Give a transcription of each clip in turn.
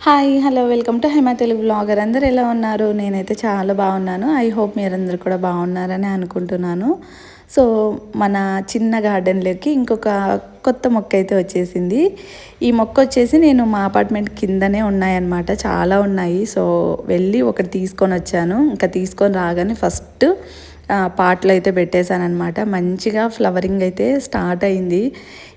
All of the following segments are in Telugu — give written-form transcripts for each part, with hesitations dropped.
Hi hello welcome to Hema Telugu blogger. అందరు ఎలా ఉన్నారు? నేనైతే చాలా బాగున్నాను. ఐ హోప్ మీరందరూ కూడా బాగున్నారని అనుకుంటున్నాను. సో మన చిన్న గార్డెన్లోకి ఇంకొక కొత్త మొక్క అయితే వచ్చేసింది. ఈ మొక్క వచ్చేసి నేను మా అపార్ట్మెంట్ కిందనే ఉన్నాయన్నమాట, చాలా ఉన్నాయి. సో వెళ్ళి ఒకటి తీసుకొని వచ్చాను. ఇంకా తీసుకొని రాగానే ఫస్ట్ పాట్లో అయితే పెట్టేశాను అనమాట. మంచిగా ఫ్లవరింగ్ అయితే స్టార్ట్ అయింది.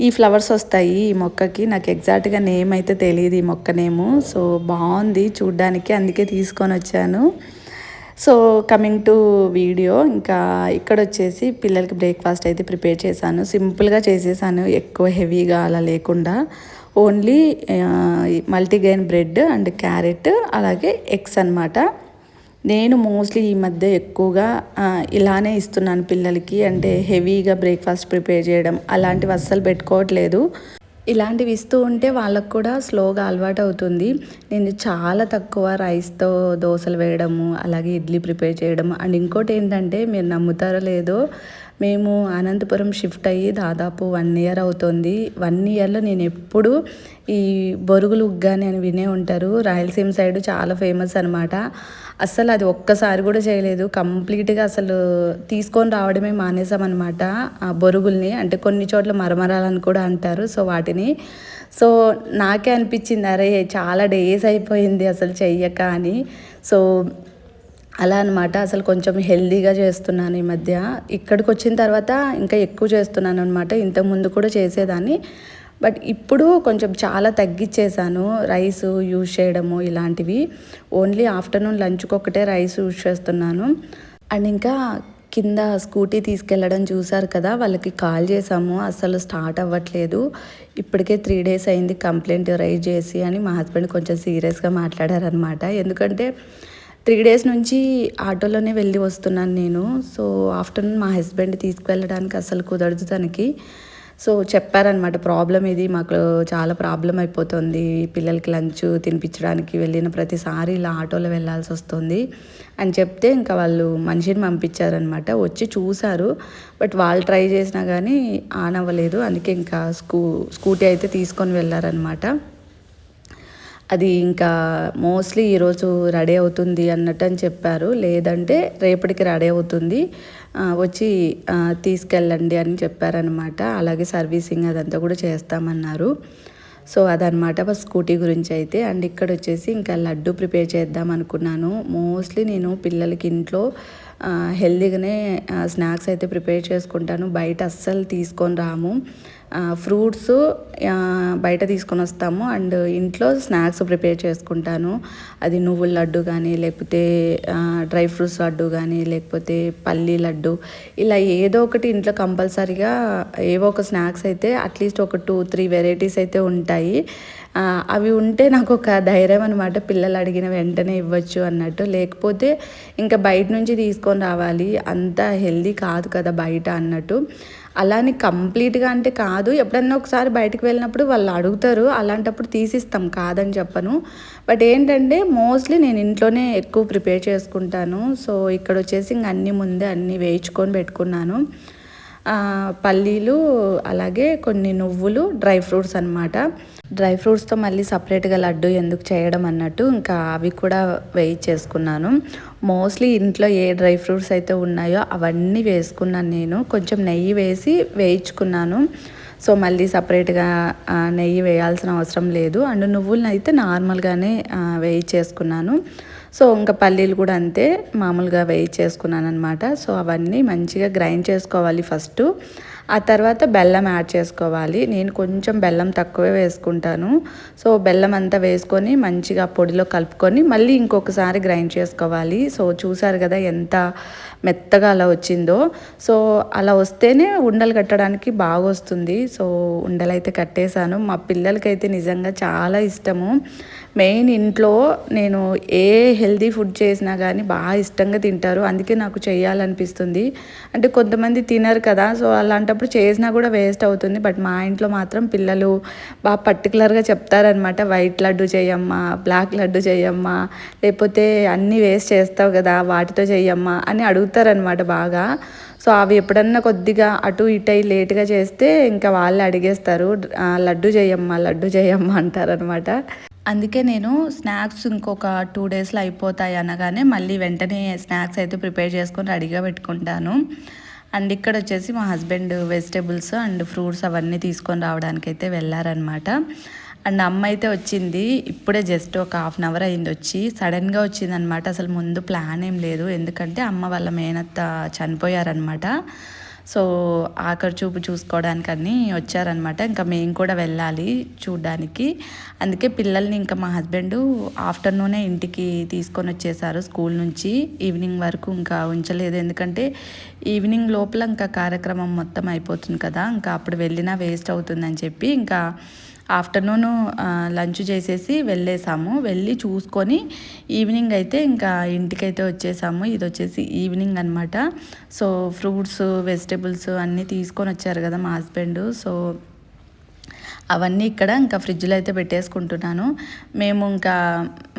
ఈ ఫ్లవర్స్ వస్తాయి ఈ మొక్కకి. నాకు ఎగ్జాక్ట్గా నేమ్ అయితే తెలియదు ఈ మొక్క నేము. సో బాగుంది చూడ్డానికి, అందుకే తీసుకొని వచ్చాను. సో కమింగ్ టు వీడియో, ఇంకా ఇక్కడ వచ్చేసి పిల్లలకి బ్రేక్ఫాస్ట్ అయితే ప్రిపేర్ చేశాను. సింపుల్గా చేసేసాను, ఎక్కువ హెవీగా అలా లేకుండా. Only multigrain bread and carrot అలాగే ఎగ్స్ అనమాట. నేను మోస్ట్లీ ఈ మధ్య ఎక్కువగా ఇలానే ఇస్తున్నాను పిల్లలకి. అంటే హెవీగా బ్రేక్ఫాస్ట్ ప్రిపేర్ చేయడం అలాంటివి అస్సలు పెట్టుకోవట్లేదు. ఇలాంటివి ఇస్తూ ఉంటే వాళ్ళకు కూడా స్లోగా అలవాటు అవుతుంది. నేను చాలా తక్కువ రైస్తో దోశలు వేయడము, అలాగే ఇడ్లీ ప్రిపేర్ చేయడం. అండ్ ఇంకోటి ఏంటంటే, మీరు నమ్ముతారో లేదో, మేము అనంతపురం షిఫ్ట్ అయ్యి దాదాపు 1 ఇయర్ అవుతుంది. 1 ఇయర్లో నేను ఎప్పుడు ఈ బొరుగులు ఉగ్గాని అని వినే ఉంటారు, రాయలసీమ సైడ్ చాలా ఫేమస్ అనమాట. అస్సలు అది ఒక్కసారి కూడా చేయలేదు. కంప్లీట్గా అసలు తీసుకొని రావడమే మానేసామన్నమాట ఆ బొరుగుల్ని. అంటే కొన్ని చోట్ల మరమరాలని కూడా అంటారు, సో వాటిని. సో నాకే అనిపించింది, అరే చాలా డేస్ అయిపోయింది అసలు చెయ్యక అని. సో అలా అనమాట. అసలు కొంచెం హెల్దీగా చేస్తున్నాను ఈ మధ్య. ఇక్కడికి వచ్చిన తర్వాత ఇంకా ఎక్కువ చేస్తున్నాను అనమాట. ఇంతకుముందు కూడా చేసేదాన్ని, బట్ ఇప్పుడు కొంచెం చాలా తగ్గించేసాను రైస్ యూజ్ చేయడము ఇలాంటివి. ఓన్లీ ఆఫ్టర్నూన్ లంచ్కి ఒకటే రైస్ యూజ్ చేస్తున్నాను. అండ్ ఇంకా కింద స్కూటీ తీసుకెళ్ళడం చూసారు కదా, వాళ్ళకి కాల్ చేసాము, అసలు స్టార్ట్ అవ్వట్లేదు. ఇప్పటికే 3 days అయింది కంప్లైంట్ రైజ్ చేసి అని మా హస్బెండ్ కొంచెం సీరియస్గా మాట్లాడారనమాట. ఎందుకంటే 3 days నుంచి ఆటోలోనే వెళ్ళి వస్తున్నాను నేను. సో ఆఫ్టర్నూన్ మా హస్బెండ్ తీసుకువెళ్ళడానికి అసలు కుదరదు తనకి. సో చెప్పారనమాట, ప్రాబ్లం ఇది, మాకు చాలా ప్రాబ్లం అయిపోతుంది, పిల్లలకి లంచ్ తినిపించడానికి వెళ్ళిన ప్రతిసారి ఇలా ఆటోలో వెళ్ళాల్సి వస్తుంది అని చెప్తే, ఇంకా వాళ్ళు మనిషిని పంపించారనమాట. వచ్చి చూశారు, బట్ వాళ్ళు ట్రై చేసినా కానీ ఆన్ అవ్వలేదు. అందుకే ఇంకా స్కూటీ అయితే తీసుకొని వెళ్ళారనమాట. అది ఇంకా మోస్ట్లీ ఈరోజు రెడీ అవుతుంది అన్నట్టు అని చెప్పారు. లేదంటే రేపటికి రెడీ అవుతుంది, వచ్చి తీసుకెళ్ళండి అని చెప్పారనమాట. అలాగే సర్వీసింగ్ అదంతా కూడా చేస్తామన్నారు. సో అదనమాట స్కూటీ గురించి అయితే. అండ్ ఇక్కడ వచ్చేసి ఇంకా లడ్డు ప్రిపేర్ చేద్దాం అనుకున్నాను. మోస్ట్లీ నేను పిల్లలకి ఇంట్లో హెల్దీగానే స్నాక్స్ అయితే ప్రిపేర్ చేసుకుంటాను. బయట అస్సలు తీసుకొని రాము. ఫ్రూట్స్ బయట తీసుకొని వస్తాము, అండ్ ఇంట్లో స్నాక్స్ ప్రిపేర్ చేసుకుంటాను. అది నువ్వుల లడ్డు కానీ, లేకపోతే డ్రై ఫ్రూట్స్ లడ్డు కానీ, లేకపోతే పల్లీ లడ్డు, ఇలా ఏదో ఒకటి ఇంట్లో కంపల్సరీగా ఏవో ఒక స్నాక్స్ అయితే అట్లీస్ట్ ఒక 2-3 వెరైటీస్ అయితే ఉంటాయి. అవి ఉంటే నాకు ఒక ధైర్యం అనమాట, పిల్లలు అడిగిన వెంటనే ఇవ్వచ్చు అన్నట్టు. లేకపోతే ఇంకా బయట నుంచి తీసుకొని రావాలి, అంత హెల్దీ కాదు కదా బయట అన్నట్టు. అలానే కంప్లీట్గా అంటే కాదు, ఎప్పుడన్నా ఒకసారి బయటకు వెళ్ళినప్పుడు వాళ్ళు అడుగుతారు, అలాంటప్పుడు తీసిస్తాం, కాదని చెప్పను. బట్ ఏంటంటే మోస్ట్లీ నేను ఇంట్లోనే ఎక్కువ ప్రిపేర్ చేసుకుంటాను. సో ఇక్కడ వచ్చేసి ఇంక అన్నీ ముందే అన్నీ వేయించుకొని పెట్టుకున్నాను. పల్లీలు, అలాగే కొన్ని నువ్వులు, డ్రై ఫ్రూట్స్ అనమాట. డ్రై ఫ్రూట్స్తో మళ్ళీ సపరేట్గా లడ్డు ఎందుకు చేయడం అన్నట్టు ఇంకా అవి కూడా వేయించేసుకున్నాను. మోస్ట్లీ ఇంట్లో ఏ డ్రై ఫ్రూట్స్ అయితే ఉన్నాయో అవన్నీ వేసుకున్నాను నేను. కొంచెం నెయ్యి వేసి వేయించుకున్నాను. సో మళ్ళీ సపరేట్గా నెయ్యి వేయాల్సిన అవసరం లేదు. అండ్ నువ్వులను అయితే నార్మల్గానే వేయించేసుకున్నాను. సో ఇంకా పల్లీలు కూడా అంతే, మామూలుగా వేయించేసుకున్నాను అనమాట. సో అవన్నీ మంచిగా గ్రైండ్ చేసుకోవాలి ఫస్ట్. ఆ తర్వాత బెల్లం యాడ్ చేసుకోవాలి. నేను కొంచెం బెల్లం తక్కువే వేసుకుంటాను. సో బెల్లం అంతా వేసుకొని మంచిగా పొడిలో కలుపుకొని మళ్ళీ ఇంకొకసారి గ్రైండ్ చేసుకోవాలి. సో చూసారు కదా ఎంత మెత్తగా అలా వచ్చిందో. సో అలా వస్తేనే ఉండలు కట్టడానికి బాగా వస్తుంది. సో ఉండలు అయితే కట్టేశాను. మా పిల్లలకైతే నిజంగా చాలా ఇష్టము. మెయిన్ ఇంట్లో నేను ఏ హెల్దీ ఫుడ్ చేసినా కానీ బాగా ఇష్టంగా తింటారు, అందుకే నాకు చేయాలనిపిస్తుంది. అంటే కొంతమంది తినరు కదా, సో అలాంటప్పుడు చేసినా కూడా వేస్ట్ అవుతుంది. బట్ మా ఇంట్లో మాత్రం పిల్లలు బాగా పర్టికులర్గా చెప్తారనమాట, వైట్ లడ్డు చేయమ్మా, బ్లాక్ లడ్డు చేయమ్మా, లేకపోతే అన్నీ వేస్ట్ చేస్తావు కదా వాటితో చెయ్యమ్మా అని అడుగుతారనమాట బాగా. సో అవి ఎప్పుడన్నా కొద్దిగా అటు ఇటు అయి లేట్గా చేస్తే ఇంకా వాళ్ళే అడిగేస్తారు, లడ్డు చేయమ్మా లడ్డు చేయమ్మా అంటారనమాట. అందుకే నేను స్నాక్స్ ఇంకొక 2 డేస్‌లో అయిపోతాయి అనగానే మళ్ళీ వెంటనే స్నాక్స్ అయితే ప్రిపేర్ చేసుకొని రెడీగా పెట్టుకుంటాను. అండ్ ఇక్కడొచ్చేసి మా హస్బెండ్ వెజిటబుల్స్ అండ్ ఫ్రూట్స్ అవన్నీ తీసుకొని రావడానికైతే వెళ్ళారనమాట. అండ్ అమ్మ అయితే వచ్చింది. ఇప్పుడే జస్ట్ ఒక హాఫ్ అన్ అవర్ అయింది వచ్చి. సడన్‌గా వచ్చిందనమాట. అసలు ముందు ప్లాన్ ఏం లేదు. ఎందుకంటే అమ్మ వాళ్ళ మేనత్త చనిపోయారనమాట. సో ఆఖరి చూపు చూసుకోవడానికని వచ్చారనమాట. ఇంకా మేము కూడా వెళ్ళాలి చూడ్డానికి. అందుకే పిల్లల్ని ఇంకా మా హస్బెండ్ ఆఫ్టర్నూనే ఇంటికి తీసుకొని వచ్చేసారు స్కూల్ నుంచి. ఈవినింగ్ వరకు ఇంకా ఉంచలేదు. ఎందుకంటే ఈవినింగ్ లోపల ఇంకా కార్యక్రమం మొత్తం అయిపోతుంది కదా, ఇంకా అప్పుడు వెళ్ళినా వేస్ట్ అవుతుందని చెప్పి ఇంకా ఆఫ్టర్నూను లంచ్ చేసేసి వెళ్ళేసాము. వెళ్ళి చూసుకొని ఈవినింగ్ అయితే ఇంకా ఇంటికైతే వచ్చేసాము. ఇది వచ్చేసి ఈవినింగ్ అనమాట. సో ఫ్రూట్స్ వెజిటేబుల్స్ అన్నీ తీసుకొని వచ్చారు కదా మా హస్బెండ్. సో అవన్నీ ఇక్కడ ఇంకా ఫ్రిడ్జ్లో అయితే పెట్టేసుకుంటున్నాను. మేము ఇంకా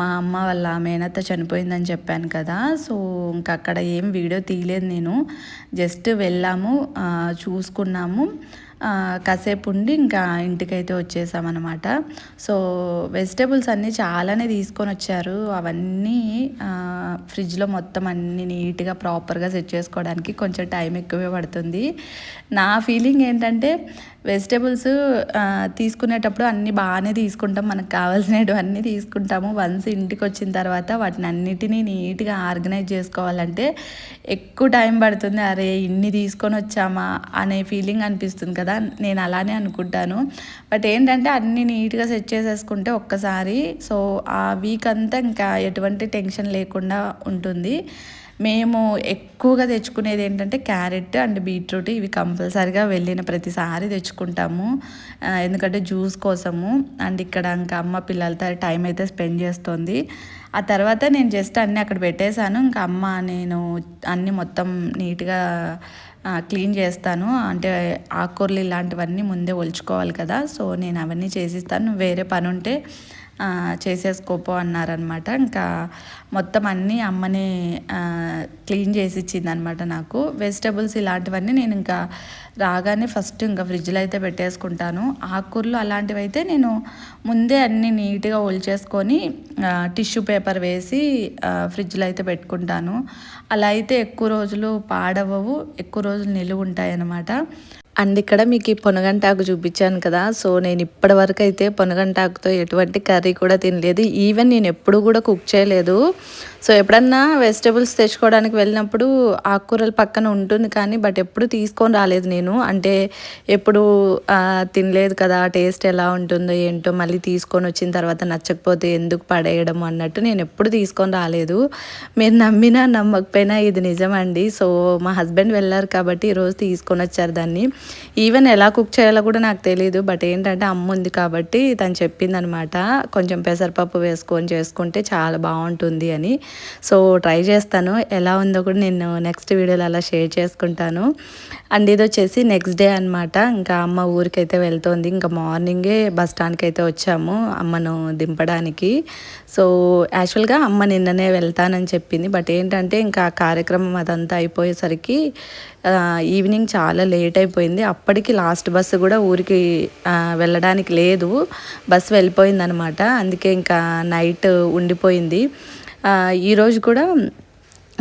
మా అమ్మ వాళ్ళ మేనత్త చనిపోయిందని చెప్పాను కదా, సో ఇంకా అక్కడ ఏం వీడియో తీయలేదు నేను. జస్ట్ వెళ్ళాము, చూసుకున్నాము, కాసేపు ఉండి ఇంకా ఇంటికైతే వచ్చేసామన్నమాట. సో వెజిటేబుల్స్ అన్నీ చాలానే తీసుకొని వచ్చారు. అవన్నీ ఫ్రిడ్జ్లో మొత్తం అన్నీ నీట్గా ప్రాపర్గా సెట్ చేసుకోవడానికి కొంచెం టైం ఎక్కువే పడుతుంది. నా ఫీలింగ్ ఏంటంటే వెజిటేబుల్స్ తీసుకునేటప్పుడు అన్నీ బాగానే తీసుకుంటాం, మనకు కావాల్సినవి అన్నీ తీసుకుంటాము. వన్స్ ఇంటికి వచ్చిన తర్వాత వాటిని అన్నిటినీ నీట్గా ఆర్గనైజ్ చేసుకోవాలంటే ఎక్కువ టైం పడుతుంది. అరే ఇన్ని తీసుకొని వచ్చామా అనే ఫీలింగ్ అనిపిస్తుంది కదా, నేను అలానే అనుకుంటాను. బట్ ఏంటంటే అన్నీ నీట్గా సెట్ చేసేసుకుంటే ఒక్కసారి సో ఆ వీక్ అంతా ఇంకా ఎటువంటి టెన్షన్ లేకుండా ఉంటుంది. మేము ఎక్కువగా తెచ్చుకునేది ఏంటంటే క్యారెట్ అండ్ బీట్రూట్. ఇవి కంపల్సరిగా వెళ్ళిన ప్రతిసారి తెచ్చుకుంటాము, ఎందుకంటే జ్యూస్ కోసము. అండ్ ఇక్కడ ఇంకా అమ్మ పిల్లలతో టైం అయితే స్పెండ్ చేస్తుంది. ఆ తర్వాత నేను జస్ట్ అన్నీ అక్కడ పెట్టేశాను. ఇంకా అమ్మ నేను అన్నీ మొత్తం నీట్గా క్లీన్ చేస్తాను. అంటే ఆకుకూరలు ఇలాంటివన్నీ ముందే ఒలుచుకోవాలి కదా, సో నేను అవన్నీ చేసిస్తాను. వేరే పని ఉంటే చేసేసుకోపో అన్నారనమాట. ఇంకా మొత్తం అన్నీ అమ్మనే క్లీన్ చేసి ఇచ్చిందనమాట నాకు. వెజిటబుల్స్ ఇలాంటివన్నీ నేను ఇంకా రాగానే ఫస్ట్ ఇంకా ఫ్రిడ్జ్లో అయితే పెట్టేసుకుంటాను. ఆకుకూరలు అలాంటివి అయితే నేను ముందే అన్నీ నీట్గా ఒలిచేసుకొని టిష్యూ పేపర్ వేసి ఫ్రిడ్జ్లో అయితే పెట్టుకుంటాను. అలా అయితే ఎక్కువ రోజులు పాడవవు, ఎక్కువ రోజులు నిలువ ఉంటాయి అన్నమాట. అండ్ ఇక్కడ మీకు ఈ పొనగంటాకు చూపించాను కదా, సో నేను ఇప్పటి వరకు అయితే పొనగంటాకుతో ఎటువంటి కర్రీ కూడా తినలేదు. ఈవెన్ నేను ఎప్పుడు కూడా కుక్ చేయలేదు. సో ఎప్పుడన్నా వెజిటేబుల్స్ తెచ్చుకోవడానికి వెళ్ళినప్పుడు ఆకుకూరలు పక్కన ఉంటుంది కానీ బట్ ఎప్పుడు తీసుకొని రాలేదు నేను. అంటే ఎప్పుడు తినలేదు కదా, టేస్ట్ ఎలా ఉంటుందో ఏంటో, మళ్ళీ తీసుకొని వచ్చిన తర్వాత నచ్చకపోతే ఎందుకు పడేయడం అన్నట్టు నేను ఎప్పుడు తీసుకొని రాలేదు. మీరు నమ్మినా నమ్మకపోయినా ఇది నిజమండి. సో మా హస్బెండ్ వెళ్ళారు కాబట్టి ఈరోజు తీసుకొని వచ్చారు దాన్ని. ఈవెన్ ఎలా కుక్ చేయాలో కూడా నాకు తెలియదు. బట్ ఏంటంటే అమ్మ ఉంది కాబట్టి తను చెప్పిందనమాట, కొంచెం పెసరపప్పు వేసుకొని చేసుకుంటే చాలా బాగుంటుంది అని. సో ట్రై చేస్తాను, ఎలా ఉందో కూడా నేను నెక్స్ట్ వీడియోలో అలా షేర్ చేసుకుంటాను. అండ్ ఇది వచ్చేసి నెక్స్ట్ డే అనమాట. ఇంకా అమ్మ ఊరికైతే వెళ్తోంది. ఇంకా మార్నింగే బస్ స్టాండ్కి అయితే వచ్చాము అమ్మను దింపడానికి. సో యాక్చువల్గా అమ్మ నిన్ననే వెళ్తానని చెప్పింది. బట్ ఏంటంటే ఇంకా కార్యక్రమం అదంతా అయిపోయేసరికి ఈవినింగ్ చాలా లేట్ అయిపోయింది. అప్పటికి లాస్ట్ బస్సు కూడా ఊరికి వెళ్ళడానికి లేదు, బస్సు వెళ్ళిపోయింది అనమాట. అందుకే ఇంకా నైట్ ఉండిపోయింది. ఈరోజు కూడా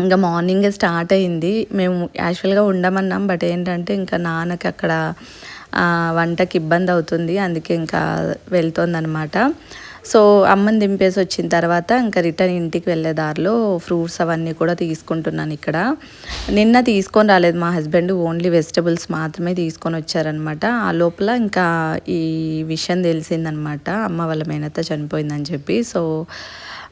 ఇంకా మార్నింగే స్టార్ట్ అయింది. మేము యాక్చువల్గా ఉండమన్నాం, బట్ ఏంటంటే ఇంకా నాన్నకి అక్కడ వంటకి ఇబ్బంది అవుతుంది, అందుకే ఇంకా వెళ్తోందనమాట. సో అమ్మని దింపేసి వచ్చిన తర్వాత ఇంకా రిటర్న్ ఇంటికి వెళ్ళే దారిలో ఫ్రూట్స్ అవన్నీ కూడా తీసుకుంటున్నాను. ఇక్కడ నిన్న తీసుకొని రాలేదు మా హస్బెండ్, ఓన్లీ వెజిటబుల్స్ మాత్రమే తీసుకొని వచ్చారనమాట. ఆ లోపల ఇంకా ఈ విషయం తెలిసిందనమాట, అమ్మ వాళ్ళ మేనత్త చనిపోయిందని చెప్పి. సో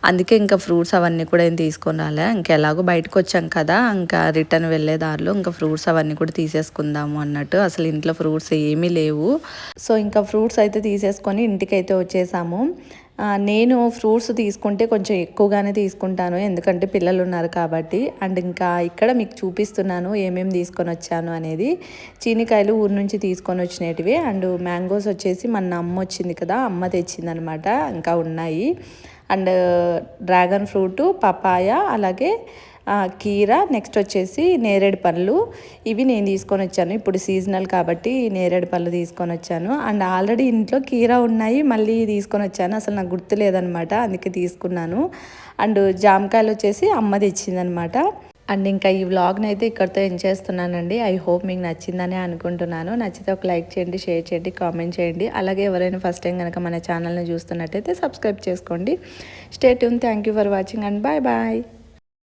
అందుకే ఇంకా ఫ్రూట్స్ అవన్నీ కూడా ఏం తీసుకొని రాలే. ఇంకా ఎలాగో బయటకు వచ్చాం కదా, ఇంకా రిటర్న్ వెళ్ళే దారిలో ఇంకా ఫ్రూట్స్ అవన్నీ కూడా తీసేసుకుందాము అన్నట్టు. అసలు ఇంట్లో ఫ్రూట్స్ ఏమీ లేవు. సో ఇంకా ఫ్రూట్స్ అయితే తీసేసుకొని ఇంటికైతే వచ్చేసాము. నేను ఫ్రూట్స్ తీసుకుంటే కొంచెం ఎక్కువగానే తీసుకుంటాను, ఎందుకంటే పిల్లలు ఉన్నారు కాబట్టి. అండ్ ఇంకా ఇక్కడ మీకు చూపిస్తున్నాను ఏమేమి తీసుకొని వచ్చాను అనేది. చీనికాయలు ఊరు నుంచి తీసుకొని వచ్చినవి. అండ్ మ్యాంగోస్ వచ్చేసి మన అమ్మ వచ్చింది కదా, అమ్మ తెచ్చిందనమాట, ఇంకా ఉన్నాయి. అండ్ డ్రాగన్ ఫ్రూటు, పపాయ, అలాగే కీర, నెక్స్ట్ వచ్చేసి నేరేడు పళ్ళు. ఇవి నేను తీసుకొని వచ్చాను. ఇప్పుడు సీజనల్ కాబట్టి నేరేడు పళ్ళు తీసుకొని వచ్చాను. అండ్ ఆల్రెడీ ఇంట్లో కీర ఉన్నాయి, మళ్ళీ తీసుకొని వచ్చాను. అసలు నాకు గుర్తులేదనమాట, అందుకే తీసుకున్నాను. అండ్ జామకాయలు వచ్చేసి అమ్మ తెచ్చిందనమాట. అండ్ ఇంకా ఈ వ్లాగ్ని అయితే ఇక్కడితో ఎండ్ చేస్తున్నానండి. ఐ హోప్ మీకు నచ్చిందని అనుకుంటున్నాను. నచ్చితే ఒక లైక్ చేయండి, షేర్ చేయండి, కామెంట్ చేయండి. అలాగే ఎవరైనా ఫస్ట్ టైం కనుక మన ఛానల్ని చూస్తున్నట్టయితే సబ్స్క్రైబ్ చేసుకోండి. Stay tune. Thank you for watching and bye bye.